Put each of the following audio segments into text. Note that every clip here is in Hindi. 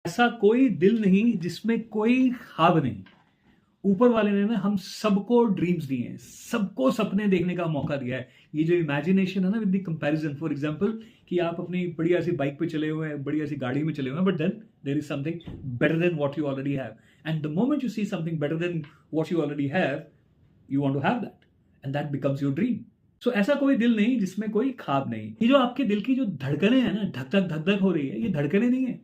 ऐसा कोई दिल नहीं जिसमें कोई ख्वाब नहीं। ऊपर वाले ने ना हम सबको ड्रीम्स दिए हैं, सबको सपने देखने का मौका दिया है। ये जो इमेजिनेशन है ना, with the comparison, for example कि आप अपनी बढ़िया सी बाइक पे चले हुए हैं, बढ़िया सी गाड़ी में चले हुए हैं, but then there is something better than what you already have, and the moment you see something better than what you already have, you want to have that, and that becomes your dream. So ऐसा कोई दिल नहीं जिसमें कोई ख्वाब नहीं। ये जो आपके दिल की जो धड़कनें हैं ना, धक धक धक धक हो रही है, ये धड़कनें नहीं है,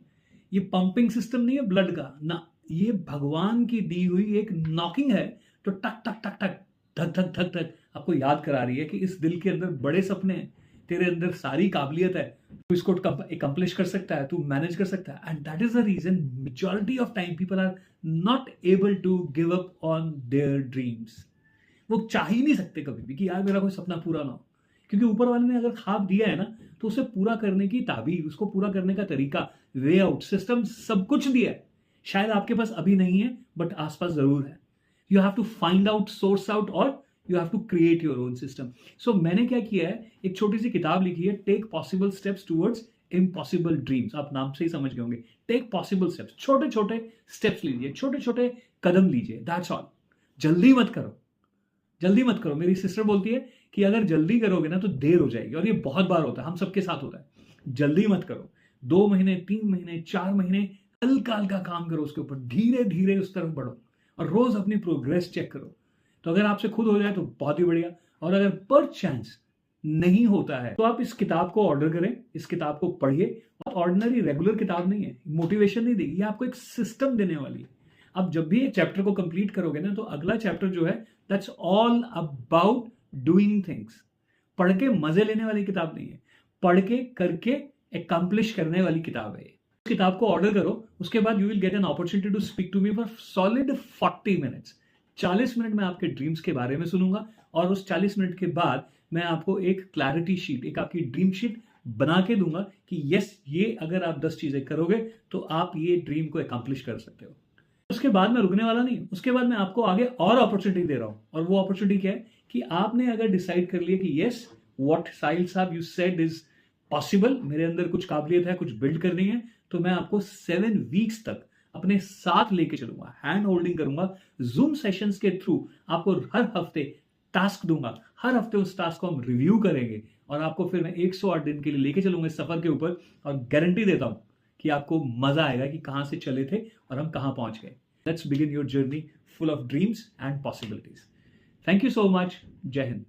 ये पंपिंग सिस्टम नहीं है ब्लड का ना, ये भगवान की दी हुई एक नॉकिंग है जो टक टक टक टक धक धक धक धक आपको याद करा रही है कि इस दिल के अंदर बड़े सपने हैं, तेरे अंदर सारी काबिलियत है, तू इसको अकम्प्लिश कर सकता है, तू मैनेज कर सकता है। And that is the reason majority of time people are not able to give up on their dreams. वो चाह ही नहीं सकते कभी भी कि यार मेरा कोई सपना पूरा ना हो, क्योंकि ऊपर वाले ने अगर ख्वाब दिया है ना, तो उसे पूरा करने की ताबीर, उसको पूरा करने का तरीका, वे आउट, सिस्टम, सब कुछ दिया है। शायद आपके पास अभी नहीं है, बट आसपास जरूर है। You have to find out, source out, और you have to create your own system. So मैंने क्या किया है, एक छोटी सी किताब लिखी है, take possible steps towards impossible dreams. आप नाम से ही समझ गए होंगे, टेक पॉसिबल स्टेप्स, छोटे छोटे स्टेप्स लीजिए, छोटे छोटे कदम लीजिए, दैट्स ऑल। जल्दी मत करो, जल्दी मत करो। मेरी सिस्टर बोलती है कि अगर जल्दी करोगे ना तो देर हो जाएगी, और ये बहुत बार होता है, हम सबके साथ होता है। जल्दी मत करो, 2 महीने, 3 महीने, 4 महीने हल्का हल्का काम करो उसके ऊपर, धीरे धीरे उस तरफ बढ़ो, और रोज अपनी प्रोग्रेस चेक करो। तो अगर आपसे खुद हो जाए तो बहुत ही बढ़िया, और अगर पर चांस नहीं होता है तो आप इस किताब को ऑर्डर करें, इस किताब को पढ़िए। ऑर्डिनरी रेगुलर किताब नहीं है, मोटिवेशन नहीं देगी, ये आपको एक सिस्टम देने वाली है। अब जब भी एक चैप्टर को कंप्लीट करोगे ना, तो अगला चैप्टर जो है, that's all about doing things. पढ़ के मजे लेने वाली किताब नहीं है, पढ़ के करके एकम्प्लिश करने वाली किताब है। इस किताब को ऑर्डर करो, उसके बाद you will get an opportunity to speak to me for solid 40 minutes. 40 minute में आपके ड्रीम्स के बारे में सुनूंगा, और उस 40 मिनट के बाद मैं आपको एक क्लैरिटी शीट, एक आपकी ड्रीम शीट बना के दूंगा कि यस, ये अगर आप 10 चीजें करोगे तो आप ये ड्रीम को एकम्प्लिश कर सकते हो। उसके बाद मैं रुकने वाला नहीं, उसके बाद मैं आपको आगे और अपॉर्चुनिटी दे रहा हूं। और वो अपॉर्चुनिटी क्या है कि आपने अगर डिसाइड कर लिया कि यस, व्हाट साहिल साहब यू सेड इज पॉसिबल, मेरे अंदर कुछ काबिलियत है, कुछ बिल्ड करनी है, तो मैं आपको 7 वीक्स तक अपने साथ लेके चलूंगा, हैंड होल्डिंग करूंगा, जूम सेशंस के थ्रू आपको हर हफ्ते टास्क दूंगा। हर हफ्ते उस टास्क को हम रिव्यू करेंगे, और आपको फिर मैं 108 दिन के लिए लेके चलूंगा इस सफर के ऊपर, और गारंटी देता हूं कि आपको मजा आएगा कि कहां से चले थे और हम कहां पहुंच गए। Let's begin your journey full of dreams and possibilities. Thank you so much. जय हिंद।